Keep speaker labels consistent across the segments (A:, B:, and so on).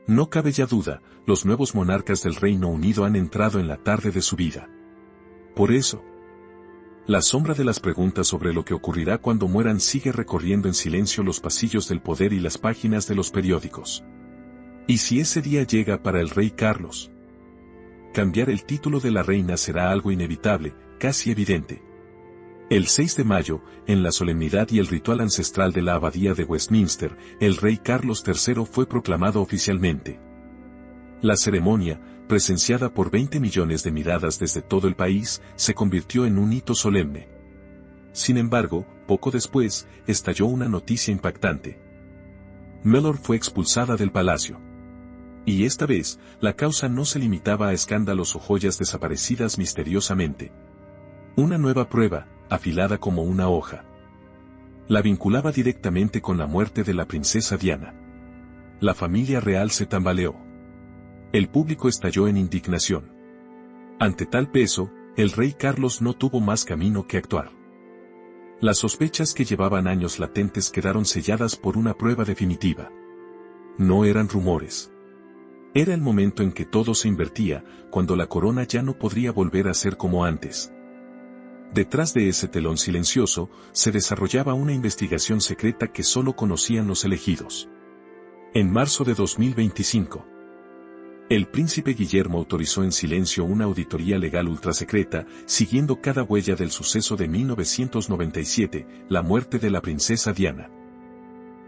A: No cabe ya duda, los nuevos monarcas del Reino Unido han entrado en la tarde de su vida. Por eso, la sombra de las preguntas sobre lo que ocurrirá cuando mueran sigue recorriendo en silencio los pasillos del poder y las páginas de los periódicos. ¿Y si ese día llega para el rey Carlos? Cambiar el título de la reina será algo inevitable, casi evidente. El 6 de mayo, en la solemnidad y el ritual ancestral de la abadía de Westminster, el rey Carlos III fue proclamado oficialmente. La ceremonia, presenciada por 20 millones de miradas desde todo el país, se convirtió en un hito solemne. Sin embargo, poco después, estalló una noticia impactante. Mellor fue expulsada del palacio. Y esta vez, la causa no se limitaba a escándalos o joyas desaparecidas misteriosamente. Una nueva prueba, afilada como una hoja, la vinculaba directamente con la muerte de la princesa Diana. La familia real se tambaleó. El público estalló en indignación. Ante tal peso, el rey Carlos no tuvo más camino que actuar. Las sospechas que llevaban años latentes quedaron selladas por una prueba definitiva. No eran rumores. Era el momento en que todo se invertía, cuando la corona ya no podría volver a ser como antes. Detrás de ese telón silencioso, se desarrollaba una investigación secreta que solo conocían los elegidos. En marzo de 2025, el príncipe Guillermo autorizó en silencio una auditoría legal ultrasecreta, siguiendo cada huella del suceso de 1997, la muerte de la princesa Diana.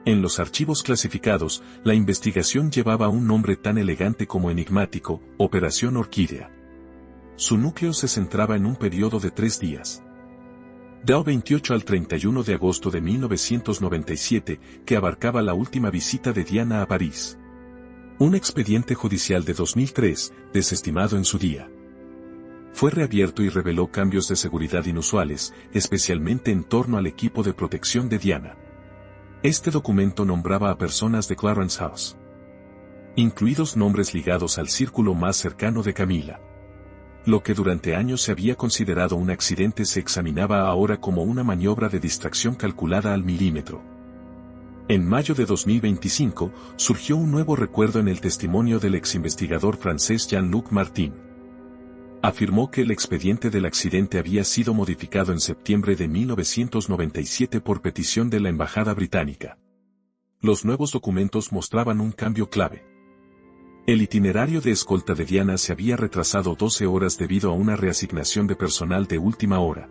A: En los archivos clasificados, la investigación llevaba un nombre tan elegante como enigmático: Operación Orquídea. Su núcleo se centraba en un periodo de 3 días. Del 28 al 31 de agosto de 1997, que abarcaba la última visita de Diana a París. Un expediente judicial de 2003, desestimado en su día, fue reabierto y reveló cambios de seguridad inusuales, especialmente en torno al equipo de protección de Diana. Este documento nombraba a personas de Clarence House, incluidos nombres ligados al círculo más cercano de Camila. Lo que durante años se había considerado un accidente se examinaba ahora como una maniobra de distracción calculada al milímetro. En mayo de 2025, surgió un nuevo recuerdo en el testimonio del exinvestigador francés Jean-Luc Martin. Afirmó que el expediente del accidente había sido modificado en septiembre de 1997 por petición de la embajada británica. Los nuevos documentos mostraban un cambio clave. El itinerario de escolta de Diana se había retrasado 12 horas debido a una reasignación de personal de última hora.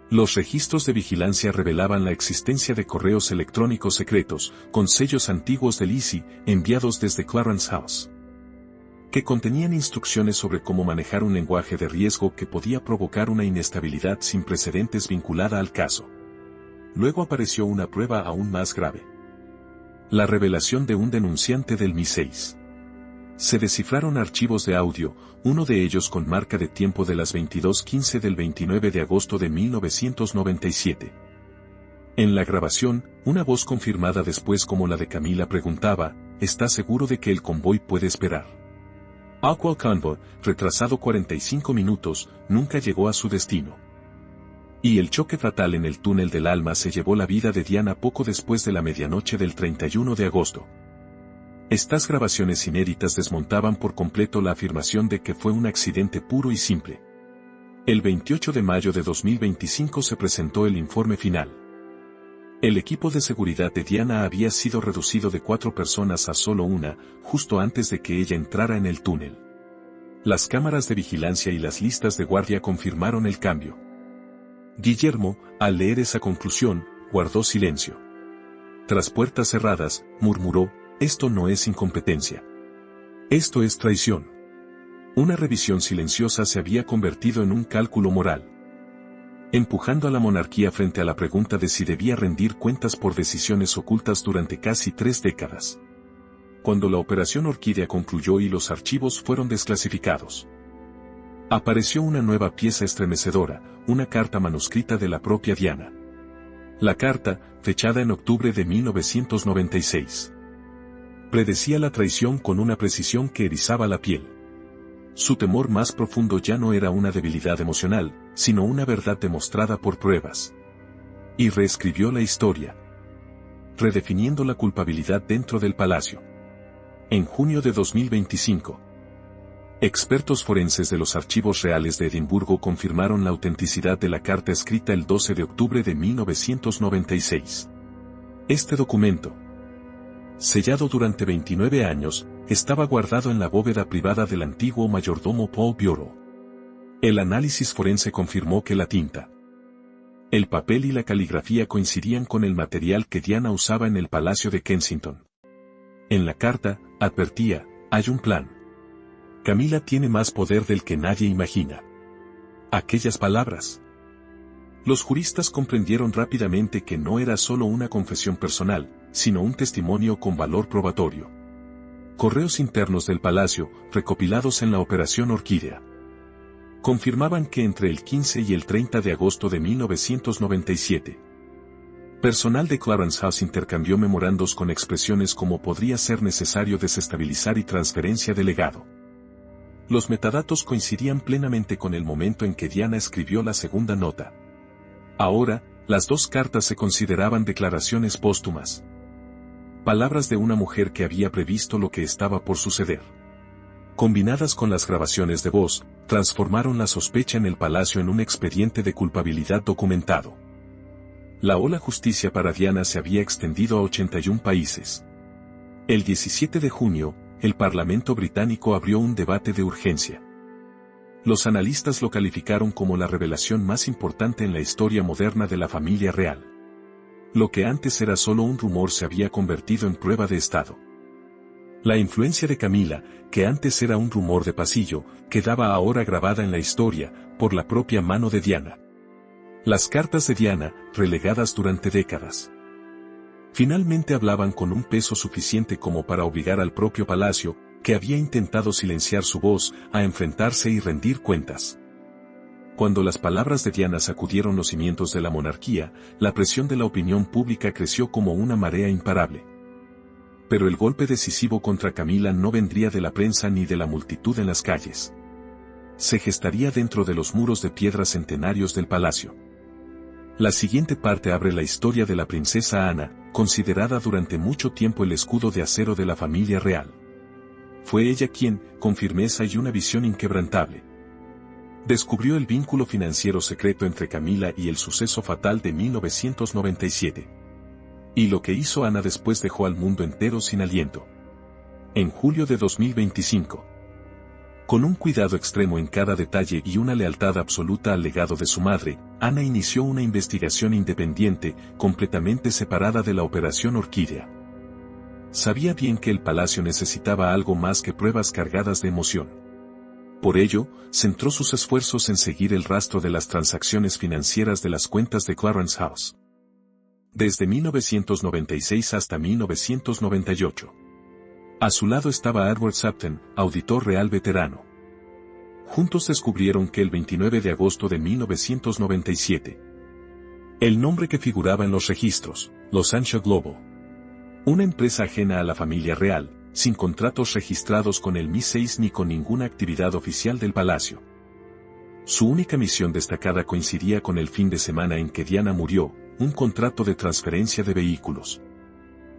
A: Los registros de vigilancia revelaban la existencia de correos electrónicos secretos, con sellos antiguos del ISI, enviados desde Clarence House, que contenían instrucciones sobre cómo manejar un lenguaje de riesgo que podía provocar una inestabilidad sin precedentes vinculada al caso. Luego apareció una prueba aún más grave: la revelación de un denunciante del MI6. Se descifraron archivos de audio, uno de ellos con marca de tiempo de las 22:15 del 29 de agosto de 1997. En la grabación, una voz confirmada después como la de Camila preguntaba: ¿está seguro de que el convoy puede esperar? Aquel convoy, retrasado 45 minutos, nunca llegó a su destino. Y el choque fatal en el túnel del Alma se llevó la vida de Diana poco después de la medianoche del 31 de agosto. Estas grabaciones inéditas desmontaban por completo la afirmación de que fue un accidente puro y simple. El 28 de mayo de 2025 se presentó el informe final. El equipo de seguridad de Diana había sido reducido de 4 personas a solo una, justo antes de que ella entrara en el túnel. Las cámaras de vigilancia y las listas de guardia confirmaron el cambio. Guillermo, al leer esa conclusión, guardó silencio. Tras puertas cerradas, murmuró: esto no es incompetencia. Esto es traición. Una revisión silenciosa se había convertido en un cálculo moral, empujando a la monarquía frente a la pregunta de si debía rendir cuentas por decisiones ocultas durante casi 3 décadas. Cuando la Operación Orquídea concluyó y los archivos fueron desclasificados, apareció una nueva pieza estremecedora, una carta manuscrita de la propia Diana. La carta, fechada en octubre de 1996, predecía la traición con una precisión que erizaba la piel. Su temor más profundo ya no era una debilidad emocional, sino una verdad demostrada por pruebas. Y reescribió la historia, redefiniendo la culpabilidad dentro del palacio. En junio de 2025, expertos forenses de los archivos reales de Edimburgo confirmaron la autenticidad de la carta escrita el 12 de octubre de 1996. Este documento, sellado durante 29 años, estaba guardado en la bóveda privada del antiguo mayordomo Paul Bureau. El análisis forense confirmó que la tinta, el papel y la caligrafía coincidían con el material que Diana usaba en el Palacio de Kensington. En la carta, advertía, hay un plan. Camila tiene más poder del que nadie imagina. Aquellas palabras. Los juristas comprendieron rápidamente que no era solo una confesión personal, sino un testimonio con valor probatorio. Correos internos del palacio, recopilados en la Operación Orquídea, confirmaban que entre el 15 y el 30 de agosto de 1997, personal de Clarence House intercambió memorandos con expresiones como podría ser necesario desestabilizar y transferencia de legado. Los metadatos coincidían plenamente con el momento en que Diana escribió la segunda nota. Ahora, las dos cartas se consideraban declaraciones póstumas. Palabras de una mujer que había previsto lo que estaba por suceder. Combinadas con las grabaciones de voz, transformaron la sospecha en el palacio en un expediente de culpabilidad documentado. La ola justicia para Diana se había extendido a 81 países. El 17 de junio, el Parlamento británico abrió un debate de urgencia. Los analistas lo calificaron como la revelación más importante en la historia moderna de la familia real. Lo que antes era solo un rumor se había convertido en prueba de Estado. La influencia de Camila, que antes era un rumor de pasillo, quedaba ahora grabada en la historia, por la propia mano de Diana. Las cartas de Diana, relegadas durante décadas, finalmente hablaban con un peso suficiente como para obligar al propio palacio, que había intentado silenciar su voz, a enfrentarse y rendir cuentas. Cuando las palabras de Diana sacudieron los cimientos de la monarquía, la presión de la opinión pública creció como una marea imparable. Pero el golpe decisivo contra Camila no vendría de la prensa ni de la multitud en las calles. Se gestaría dentro de los muros de piedra centenarios del palacio. La siguiente parte abre la historia de la princesa Ana, considerada durante mucho tiempo el escudo de acero de la familia real. Fue ella quien, con firmeza y una visión inquebrantable, descubrió el vínculo financiero secreto entre Camila y el suceso fatal de 1997. Y lo que hizo Ana después dejó al mundo entero sin aliento. En julio de 2025, con un cuidado extremo en cada detalle y una lealtad absoluta al legado de su madre, Ana inició una investigación independiente, completamente separada de la Operación Orquídea. Sabía bien que el palacio necesitaba algo más que pruebas cargadas de emoción. Por ello, centró sus esfuerzos en seguir el rastro de las transacciones financieras de las cuentas de Clarence House. Desde 1996 hasta 1998. A su lado estaba Edward Sutton, auditor real veterano. Juntos descubrieron que el 29 de agosto de 1997, el nombre que figuraba en los registros, Los Ancho Global, una empresa ajena a la familia real, sin contratos registrados con el MI6 ni con ninguna actividad oficial del palacio. Su única misión destacada coincidía con el fin de semana en que Diana murió, un contrato de transferencia de vehículos.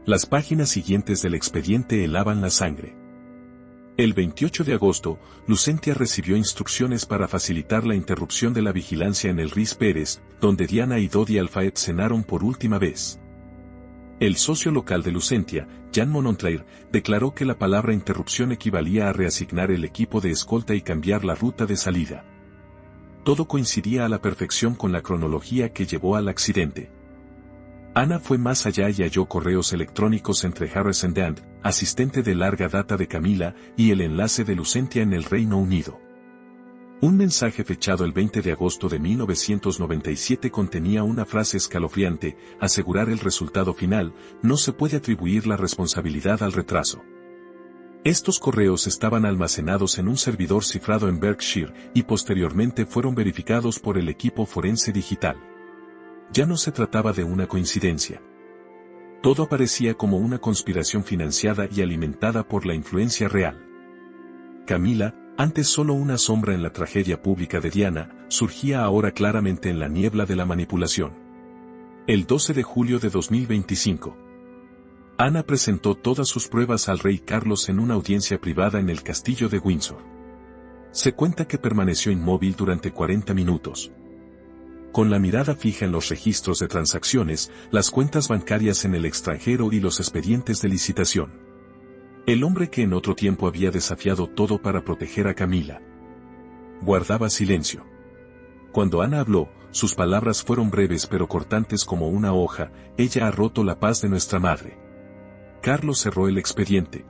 A: Las páginas siguientes del expediente helaban la sangre. El 28 de agosto, Lucentia recibió instrucciones para facilitar la interrupción de la vigilancia en el Riz Pérez, donde Diana y Dodi Al-Fayed cenaron por última vez. El socio local de Lucentia, Jean Monontrair, declaró que la palabra interrupción equivalía a reasignar el equipo de escolta y cambiar la ruta de salida. Todo coincidía a la perfección con la cronología que llevó al accidente. Ana fue más allá y halló correos electrónicos entre Harrison Dent, asistente de larga data de Camila, y el enlace de Lucentia en el Reino Unido. Un mensaje fechado el 20 de agosto de 1997 contenía una frase escalofriante: asegurar el resultado final, no se puede atribuir la responsabilidad al retraso. Estos correos estaban almacenados en un servidor cifrado en Berkshire y posteriormente fueron verificados por el equipo forense digital. Ya no se trataba de una coincidencia. Todo aparecía como una conspiración financiada y alimentada por la influencia real. Camila, antes solo una sombra en la tragedia pública de Diana, surgía ahora claramente en la niebla de la manipulación. El 12 de julio de 2025. Ana presentó todas sus pruebas al rey Carlos en una audiencia privada en el castillo de Windsor. Se cuenta que permaneció inmóvil durante 40 minutos. Con la mirada fija en los registros de transacciones, las cuentas bancarias en el extranjero y los expedientes de licitación. El hombre que en otro tiempo había desafiado todo para proteger a Camila guardaba silencio. Cuando Ana habló, sus palabras fueron breves pero cortantes como una hoja: ella ha roto la paz de nuestra madre. Carlos cerró el expediente.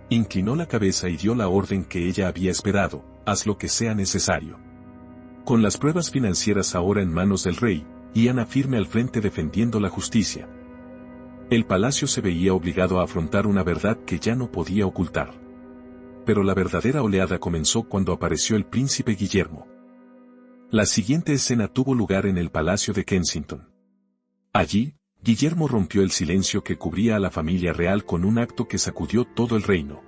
A: Inclinó la cabeza y dio la orden que ella había esperado: haz lo que sea necesario. Con las pruebas financieras ahora en manos del rey, y Ana firme al frente defendiendo la justicia, el palacio se veía obligado a afrontar una verdad que ya no podía ocultar. Pero la verdadera oleada comenzó cuando apareció el príncipe Guillermo. La siguiente escena tuvo lugar en el Palacio de Kensington. Allí, Guillermo rompió el silencio que cubría a la familia real con un acto que sacudió todo el reino.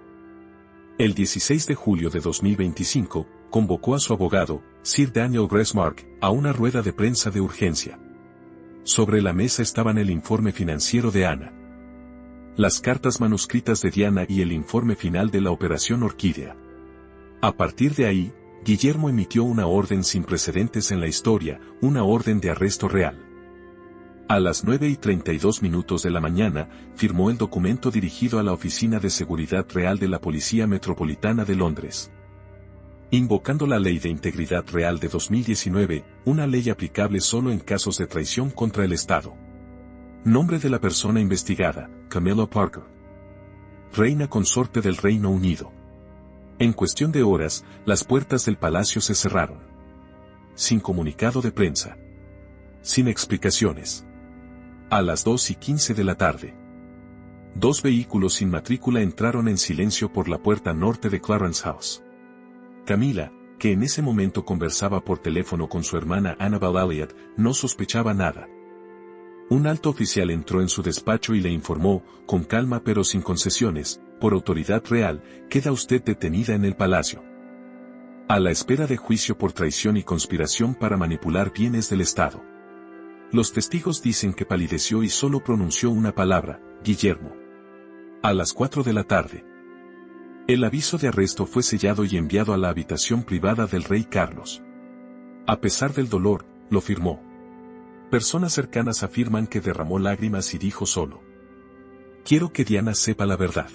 A: El 16 de julio de 2025, convocó a su abogado, Sir Daniel Gresmark, a una rueda de prensa de urgencia. Sobre la mesa estaban el informe financiero de Ana, las cartas manuscritas de Diana y el informe final de la Operación Orquídea. A partir de ahí, Guillermo emitió una orden sin precedentes en la historia, una orden de arresto real. A las 9:32 de la mañana, firmó el documento dirigido a la Oficina de Seguridad Real de la Policía Metropolitana de Londres. Invocando la Ley de Integridad Real de 2019, una ley aplicable solo en casos de traición contra el Estado. Nombre de la persona investigada: Camilla Parker, reina consorte del Reino Unido. En cuestión de horas, las puertas del palacio se cerraron. Sin comunicado de prensa. Sin explicaciones. A las 2:15 de la tarde. 2 vehículos sin matrícula entraron en silencio por la puerta norte de Clarence House. Camila, que en ese momento conversaba por teléfono con su hermana Annabel Elliot, no sospechaba nada. Un alto oficial entró en su despacho y le informó, con calma pero sin concesiones: por autoridad real, queda usted detenida en el palacio, a la espera de juicio por traición y conspiración para manipular bienes del Estado. Los testigos dicen que palideció y solo pronunció una palabra: Guillermo. A las 4 de la tarde. El aviso de arresto fue sellado y enviado a la habitación privada del rey Carlos. A pesar del dolor, lo firmó. Personas cercanas afirman que derramó lágrimas y dijo solo: quiero que Diana sepa la verdad.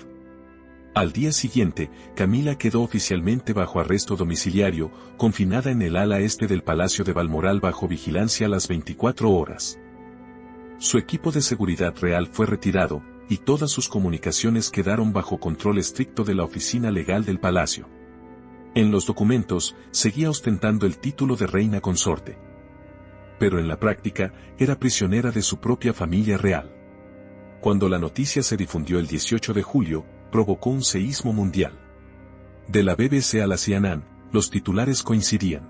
A: Al día siguiente, Camila quedó oficialmente bajo arresto domiciliario, confinada en el ala este del Palacio de Balmoral bajo vigilancia a las 24 horas. Su equipo de seguridad real fue retirado, y todas sus comunicaciones quedaron bajo control estricto de la oficina legal del palacio. En los documentos, seguía ostentando el título de reina consorte. Pero en la práctica, era prisionera de su propia familia real. Cuando la noticia se difundió el 18 de julio, provocó un seísmo mundial. De la BBC a la CNN, los titulares coincidían.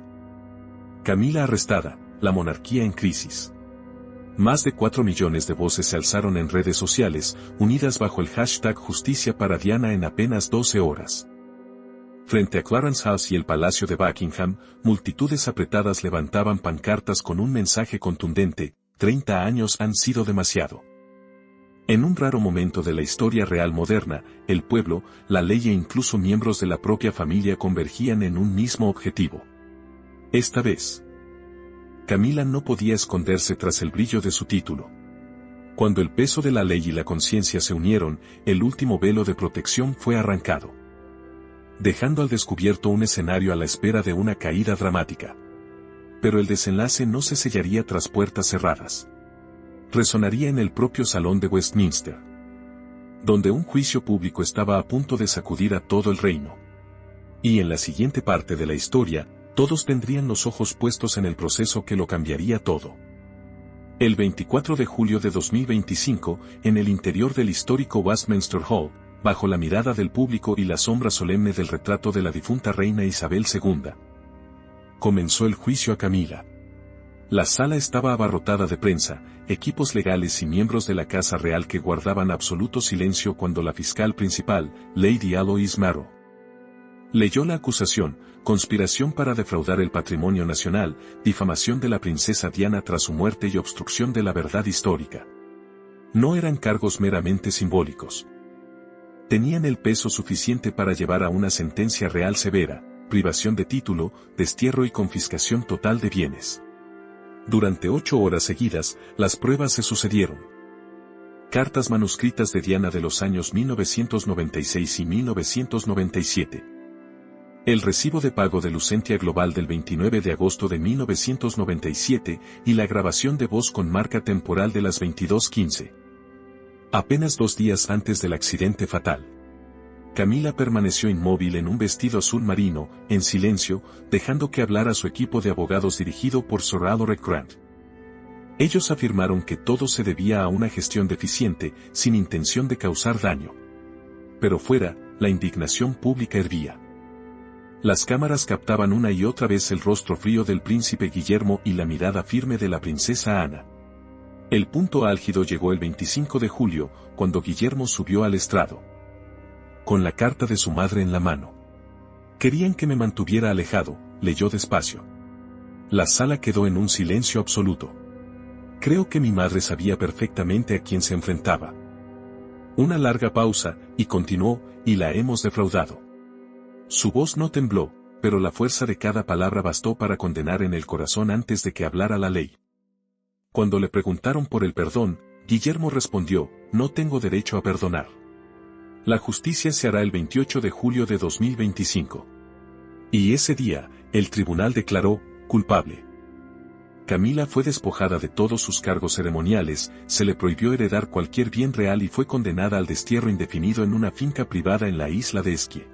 A: Camila arrestada, la monarquía en crisis. Más de 4 millones de voces se alzaron en redes sociales, unidas bajo el hashtag Justicia para Diana en apenas 12 horas. Frente a Clarence House y el Palacio de Buckingham, multitudes apretadas levantaban pancartas con un mensaje contundente: 30 años han sido demasiado. En un raro momento de la historia real moderna, el pueblo, la ley e incluso miembros de la propia familia convergían en un mismo objetivo. Esta vez, Camila no podía esconderse tras el brillo de su título. Cuando el peso de la ley y la conciencia se unieron, el último velo de protección fue arrancado, dejando al descubierto un escenario a la espera de una caída dramática. Pero el desenlace no se sellaría tras puertas cerradas. Resonaría en el propio salón de Westminster, donde un juicio público estaba a punto de sacudir a todo el reino. Y en la siguiente parte de la historia, todos tendrían los ojos puestos en el proceso que lo cambiaría todo. El 24 de julio de 2025, en el interior del histórico Westminster Hall, bajo la mirada del público y la sombra solemne del retrato de la difunta reina Isabel II, comenzó el juicio a Camila. La sala estaba abarrotada de prensa, equipos legales y miembros de la Casa Real que guardaban absoluto silencio cuando la fiscal principal, Lady Alois Marrow, leyó la acusación: conspiración para defraudar el patrimonio nacional, difamación de la princesa Diana tras su muerte y obstrucción de la verdad histórica. No eran cargos meramente simbólicos. Tenían el peso suficiente para llevar a una sentencia real severa, privación de título, destierro y confiscación total de bienes. Durante 8 horas seguidas, las pruebas se sucedieron. Cartas manuscritas de Diana de los años 1996 y 1997. El recibo de pago de Lucentia Global del 29 de agosto de 1997 y la grabación de voz con marca temporal de las 22:15. Apenas 2 días antes del accidente fatal. Camila permaneció inmóvil en un vestido azul marino, en silencio, dejando que hablara su equipo de abogados dirigido por Sir Alaric Grant. Ellos afirmaron que todo se debía a una gestión deficiente, sin intención de causar daño. Pero fuera, la indignación pública hervía. Las cámaras captaban una y otra vez el rostro frío del príncipe Guillermo y la mirada firme de la princesa Ana. El punto álgido llegó el 25 de julio, cuando Guillermo subió al estrado. Con la carta de su madre en la mano. Querían que me mantuviera alejado, leyó despacio. La sala quedó en un silencio absoluto. Creo que mi madre sabía perfectamente a quién se enfrentaba. Una larga pausa, y continuó, y la hemos defraudado. Su voz no tembló, pero la fuerza de cada palabra bastó para condenar en el corazón antes de que hablara la ley. Cuando le preguntaron por el perdón, Guillermo respondió, no tengo derecho a perdonar. La justicia se hará el 28 de julio de 2025. Y ese día, el tribunal declaró, culpable. Camila fue despojada de todos sus cargos ceremoniales, se le prohibió heredar cualquier bien real y fue condenada al destierro indefinido en una finca privada en la isla de Esquie.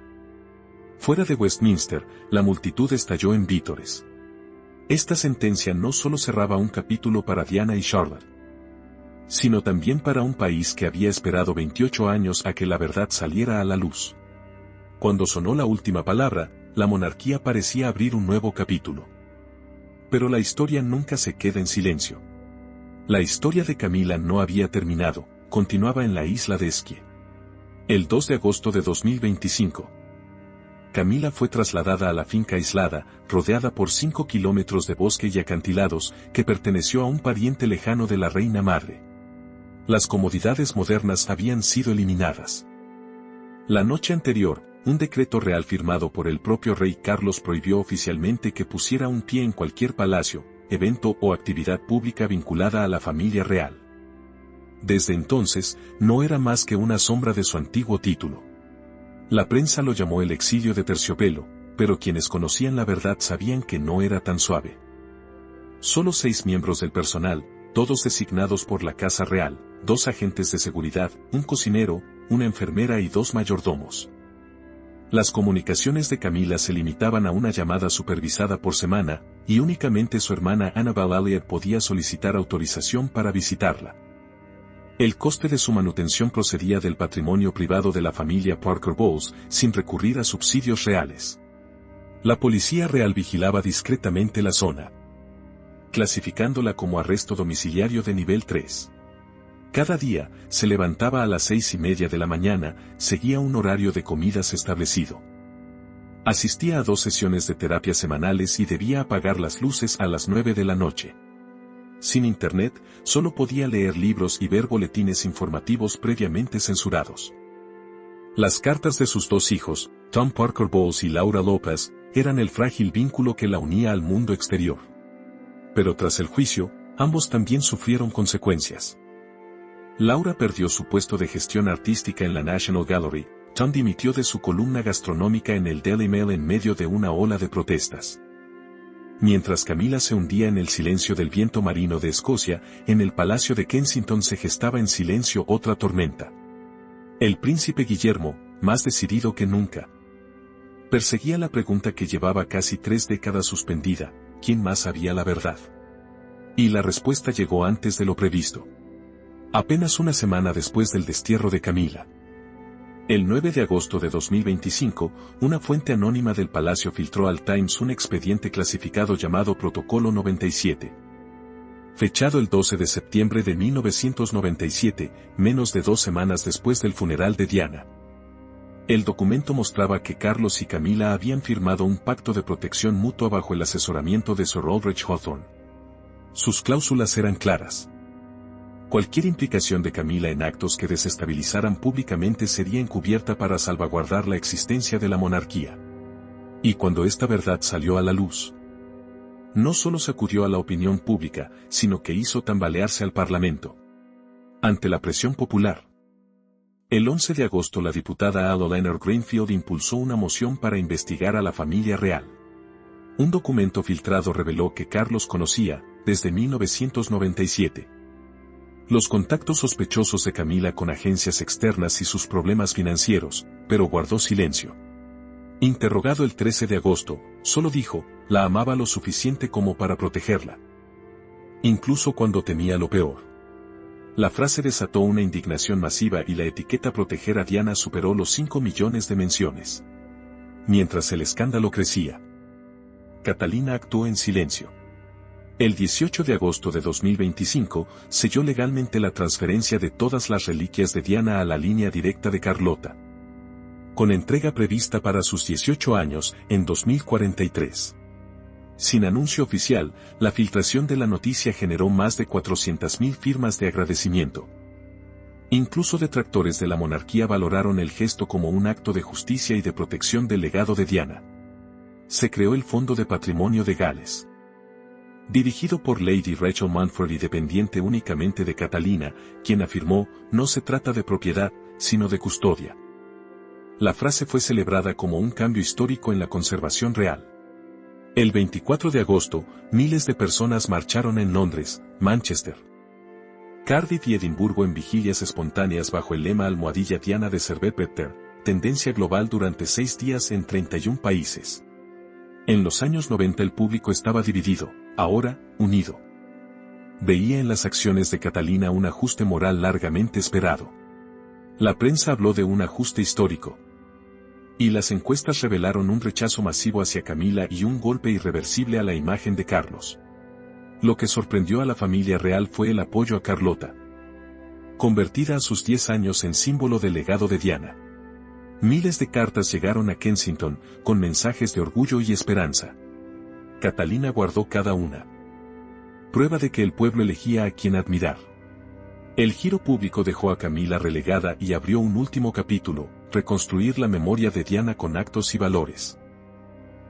A: Fuera de Westminster, la multitud estalló en vítores. Esta sentencia no solo cerraba un capítulo para Diana y Charlotte, sino también para un país que había esperado 28 años a que la verdad saliera a la luz. Cuando sonó la última palabra, la monarquía parecía abrir un nuevo capítulo. Pero la historia nunca se queda en silencio. La historia de Camila no había terminado, continuaba en la isla de Esquie. El 2 de agosto de 2025. Camila fue trasladada a la finca aislada, rodeada por 5 kilómetros de bosque y acantilados, que perteneció a un pariente lejano de la reina madre. Las comodidades modernas habían sido eliminadas. La noche anterior, un decreto real firmado por el propio rey Carlos prohibió oficialmente que pusiera un pie en cualquier palacio, evento o actividad pública vinculada a la familia real. Desde entonces, no era más que una sombra de su antiguo título. La prensa lo llamó el exilio de terciopelo, pero quienes conocían la verdad sabían que no era tan suave. Solo 6 miembros del personal, todos designados por la Casa Real, 2 agentes de seguridad, un cocinero, una enfermera y 2 mayordomos. Las comunicaciones de Camila se limitaban a una llamada supervisada por semana, y únicamente su hermana Annabel Elliot podía solicitar autorización para visitarla. El coste de su manutención procedía del patrimonio privado de la familia Parker Bowles, sin recurrir a subsidios reales. La policía real vigilaba discretamente la zona, clasificándola como arresto domiciliario de nivel 3. Cada día, se levantaba a las 6:30 de la mañana, seguía un horario de comidas establecido. Asistía a 2 sesiones de terapia semanales y debía apagar las luces a las 9 de la noche. Sin internet, solo podía leer libros y ver boletines informativos previamente censurados. Las cartas de sus 2 hijos, Tom Parker Bowles y Laura Lopez, eran el frágil vínculo que la unía al mundo exterior. Pero tras el juicio, ambos también sufrieron consecuencias. Laura perdió su puesto de gestión artística en la National Gallery, Tom dimitió de su columna gastronómica en el Daily Mail en medio de una ola de protestas. Mientras Camila se hundía en el silencio del viento marino de Escocia, en el Palacio de Kensington se gestaba en silencio otra tormenta. El príncipe Guillermo, más decidido que nunca, perseguía la pregunta que llevaba casi 3 décadas suspendida: ¿quién más sabía la verdad? Y la respuesta llegó antes de lo previsto. Apenas una semana después del destierro de Camila. El 9 de agosto de 2025, una fuente anónima del palacio filtró al Times un expediente clasificado llamado Protocolo 97. Fechado el 12 de septiembre de 1997, menos de 2 semanas después del funeral de Diana. El documento mostraba que Carlos y Camila habían firmado un pacto de protección mutua bajo el asesoramiento de Sir Ulrich Hawthorne. Sus cláusulas eran claras. Cualquier implicación de Camila en actos que desestabilizaran públicamente sería encubierta para salvaguardar la existencia de la monarquía. Y cuando esta verdad salió a la luz, no solo sacudió a la opinión pública, sino que hizo tambalearse al Parlamento. Ante la presión popular, el 11 de agosto la diputada Ada Leonard Greenfield impulsó una moción para investigar a la familia real. Un documento filtrado reveló que Carlos conocía, desde 1997, los contactos sospechosos de Camila con agencias externas y sus problemas financieros, pero guardó silencio. Interrogado el 13 de agosto, solo dijo, la amaba lo suficiente como para protegerla. Incluso cuando temía lo peor. La frase desató una indignación masiva y la etiqueta proteger a Diana superó los 5 millones de menciones. Mientras el escándalo crecía, Catalina actuó en silencio. El 18 de agosto de 2025, selló legalmente la transferencia de todas las reliquias de Diana a la línea directa de Carlota, con entrega prevista para sus 18 años, en 2043. Sin anuncio oficial, la filtración de la noticia generó más de 400.000 firmas de agradecimiento. Incluso detractores de la monarquía valoraron el gesto como un acto de justicia y de protección del legado de Diana. Se creó el Fondo de Patrimonio de Gales, dirigido por Lady Rachel Montfort y dependiente únicamente de Catalina, quien afirmó, no se trata de propiedad, sino de custodia. La frase fue celebrada como un cambio histórico en la conservación real. El 24 de agosto, miles de personas marcharon en Londres, Manchester, Cardiff y Edimburgo en vigilias espontáneas bajo el lema Almohadilla Diana de Servet-Petter, tendencia global durante 6 días en 31 países. En los años 90 el público estaba dividido, ahora, unido. Veía en las acciones de Catalina un ajuste moral largamente esperado. La prensa habló de un ajuste histórico. Y las encuestas revelaron un rechazo masivo hacia Camila y un golpe irreversible a la imagen de Carlos. Lo que sorprendió a la familia real fue el apoyo a Carlota, convertida a sus 10 años en símbolo del legado de Diana. Miles de cartas llegaron a Kensington, con mensajes de orgullo y esperanza. Catalina guardó cada una. Prueba de que el pueblo elegía a quien admirar. El giro público dejó a Camila relegada y abrió un último capítulo, reconstruir la memoria de Diana con actos y valores.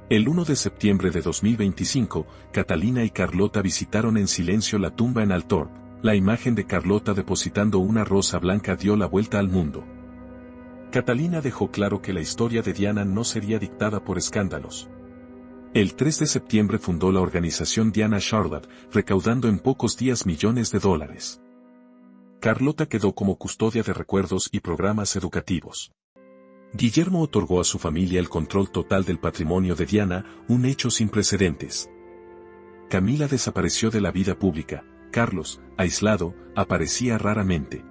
A: El 1 de septiembre de 2025, Catalina y Carlota visitaron en silencio la tumba en Altorp. La imagen de Carlota depositando una rosa blanca dio la vuelta al mundo. Catalina dejó claro que la historia de Diana no sería dictada por escándalos. El 3 de septiembre fundó la organización Diana Charlotte, recaudando en pocos días millones de dólares. Carlota quedó como custodia de recuerdos y programas educativos. Guillermo otorgó a su familia el control total del patrimonio de Diana, un hecho sin precedentes. Camila desapareció de la vida pública. Carlos, aislado, aparecía raramente.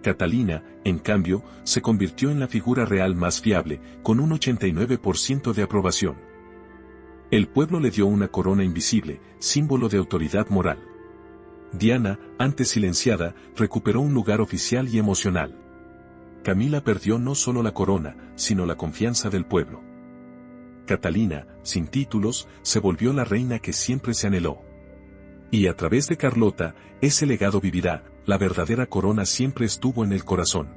A: Catalina, en cambio, se convirtió en la figura real más fiable, con un 89% de aprobación. El pueblo le dio una corona invisible, símbolo de autoridad moral. Diana, antes silenciada, recuperó un lugar oficial y emocional. Camila perdió no solo la corona, sino la confianza del pueblo. Catalina, sin títulos, se volvió la reina que siempre se anheló. Y a través de Carlota, ese legado vivirá, la verdadera corona siempre estuvo en el corazón.